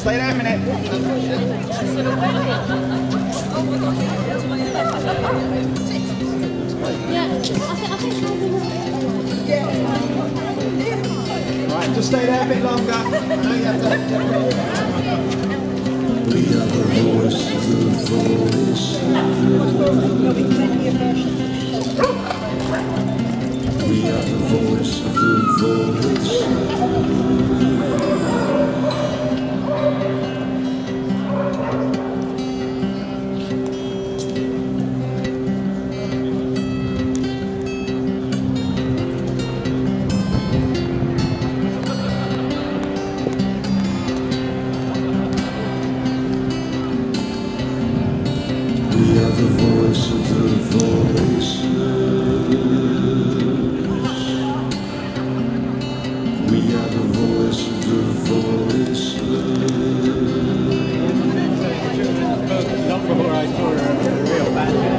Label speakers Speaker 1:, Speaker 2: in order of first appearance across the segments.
Speaker 1: Stay there a minute. Right, just stay there a bit longer. I know you have to.
Speaker 2: We are the voice of the voice. We are the voice of the voice. We are the voice of the voice. We are the voice of the voice.
Speaker 3: Not before I saw a real BADGER.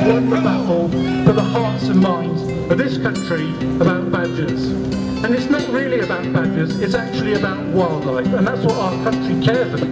Speaker 4: Won the battle for the hearts and minds of this country about badgers. And it's not really about badgers, it's actually about wildlife, and that's what our country cares about,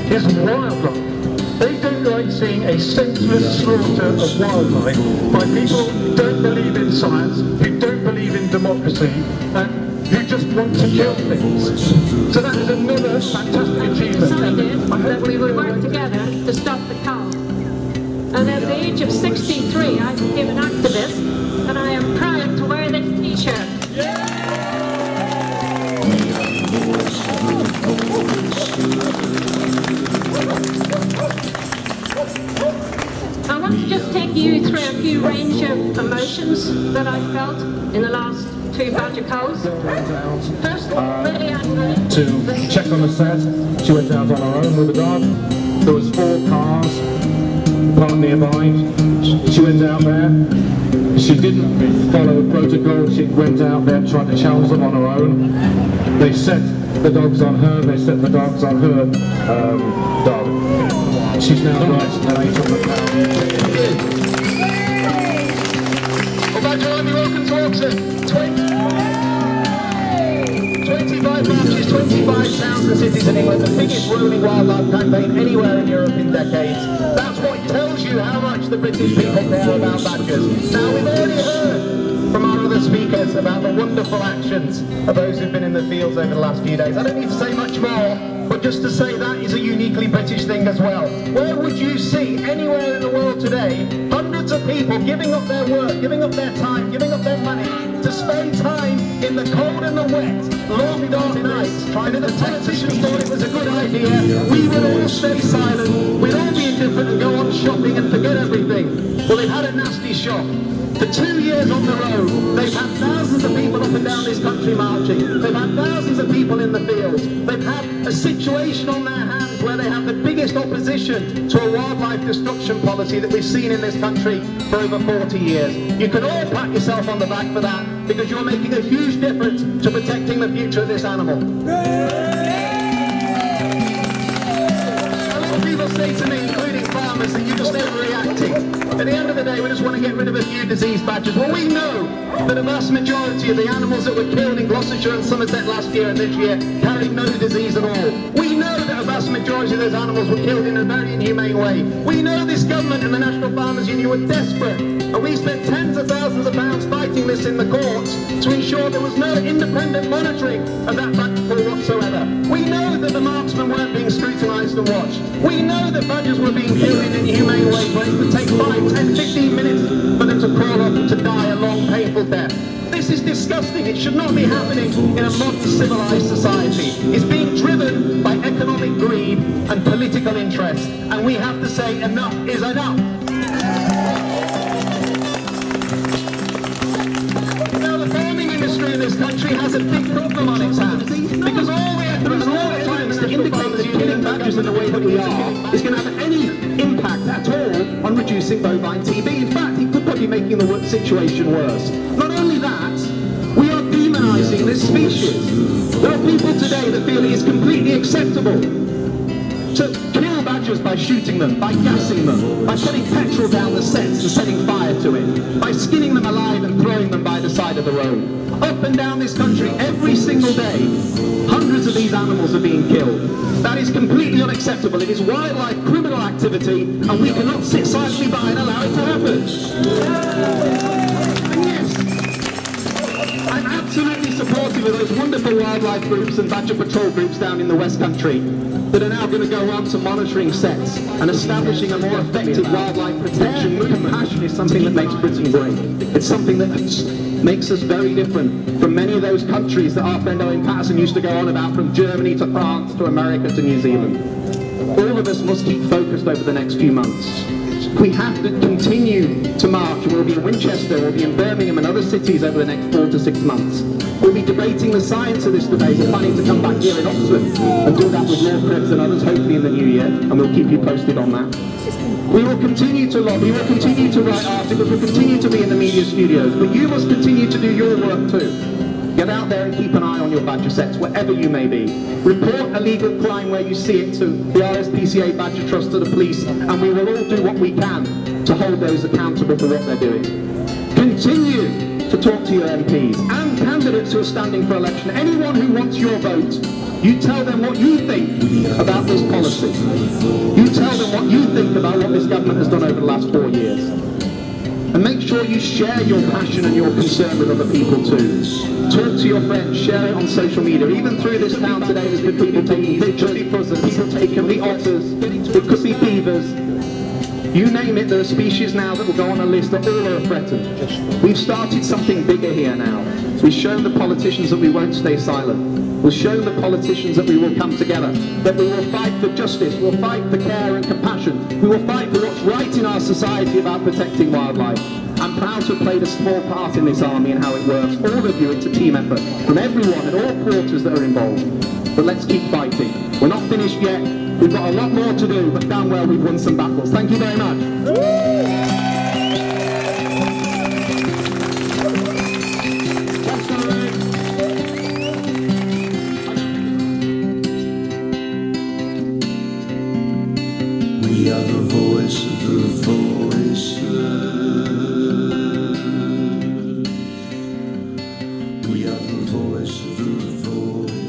Speaker 4: is wildlife. They don't like seeing a senseless slaughter of wildlife by people who don't believe in science, who don't believe in democracy, and who just want to kill things. So that is another fantastic achievement.
Speaker 5: Decided that we would work together to stop the cow. And at the age of 63, I became an activist, and I am proud to wear this t-shirt. I want to just take you through a few range of emotions that I felt in the last two badger cows. First, really angry.
Speaker 4: To check on the set, she went out on her own with a dog. There was 4 cars parked nearby. She went out there. She didn't follow protocol. She went out there, tried to challenge them on her own. They set the dogs on her. They set the dogs on her dog. She's now got an 800 pound. Badger Army, welcome to Oxford. 25 marches, 25 towns and cities in England, the biggest roaming wildlife campaign anywhere in Europe in decades. That's what tells you how much the British people care about badgers. Now, we've already heard from our other speakers about the wonderful actions of those who've been in the fields over the last few days. I don't need to say much more, but just to say that is a uniquely British thing as well. Where would you see anywhere in the world today hundreds of people giving up their work, giving up their time, giving up their money to spend time in the cold and the wet, long dark nights, trying to the politicians thought it was a good idea, we would all stay silent, we'd all be indifferent and go on shopping and forget everything. Well, they've had a nasty shock. For 2 years on the road, they've had thousands of people up and down this country marching. They've had thousands of people in the fields. They've had a situation on their hands where they have the biggest opposition to a wildlife destruction policy that we've seen in this country for over 40 years. You can all pat yourself on the back for that, because you're making a huge difference to protecting the future of this animal. A lot of people say to me, including farmers, that you're just overreacting. At the end of the day, we just want to get rid of a few diseased badgers. Well, we know that a vast majority of the animals that were killed in Gloucestershire and Somerset last year and this year carried no disease at all. We know that a vast majority of those animals were killed in a very inhumane way. We know this government and the National Farmers Union were desperate, and we spent tens of thousands of pounds fighting this in the courts to ensure there was no independent monitoring of that practical whatsoever. We know that the marksmen weren't being scrutinised and watched. We know that badgers were being killed in inhumane ways where it could take 5, 10, 15 minutes for them to crawl up and to die a long, painful death. This is disgusting. It should not be happening in a modern civilised society. It's being driven by economic greed and political interest, and we have to say enough is enough. Now, the farming industry in this country has a big problem on its hands, because all the evidence to indicate that killing badgers in the way that we are is going to have any impact at all on reducing bovine TB. In fact, it could be making the situation worse. Not only that, we are demonising this species. There are people today that feel it is completely acceptable to kill badgers by shooting them, by gassing them, by putting petrol down the sets and setting fire to it, by skinning them alive and throwing them by the side of the road. Up and down this country, every single day, hundreds of these animals are being killed. That is completely unacceptable. It is wildlife criminal activity, and we cannot sit silently by and allow it to happen. And yes, I'm absolutely supportive of those wonderful wildlife groups and badger patrol groups down in the West Country that are now going to go on to monitoring sets and establishing a more effective wildlife protection movement. Compassion is something that makes Britain great. It's something that makes us very different from many of those countries that our friend Owen Patterson used to go on about, from Germany to France to America to New Zealand. All of us must keep focused over the next few months We have to continue to march. We'll be in Winchester, we'll be in Birmingham and other cities over the next 4 to 6 months. We'll be debating the science of this debate. We're planning to come back here in Oxford and do that with Law Cribs and others, hopefully in the new year, and we'll keep you posted on that. We will continue to lobby, we'll continue to write articles, we'll continue to be in the media studios, but you must continue to do your work too. Get out there and keep an eye on your Badger sets, wherever you may be. Report illegal crime where you see it to the RSPCA, Badger Trust, to the police, and we will all do what we can to hold those accountable for what they're doing. Continue to talk to your MPs and candidates who are standing for election. Anyone who wants your vote, you tell them what you think about this policy. You tell them what you think about what this government has done over the last 4 years. And make sure you share your passion and your concern with other people too. Talk to your friends, share it on social media. Even through this town today, there's been people taking pictures, people taking the otters, it could be beavers. You name it, there are species now that will go on a list that all are threatened. We've started something bigger here now. We've shown the politicians that we won't stay silent. We've shown the politicians that we will come together, that we will fight for justice, we'll fight for care and compassion, we will fight for what's right in our society about protecting wildlife. I'm proud to have played a small part in this army and how it works. All of you, it's a team effort, from everyone at all quarters that are involved. But let's keep fighting. We're not finished yet, we've got a lot more to do, but damn well we've won some battles. Thank you very much.
Speaker 2: We are the voice of the voiceless. We are the voice of the voiceless.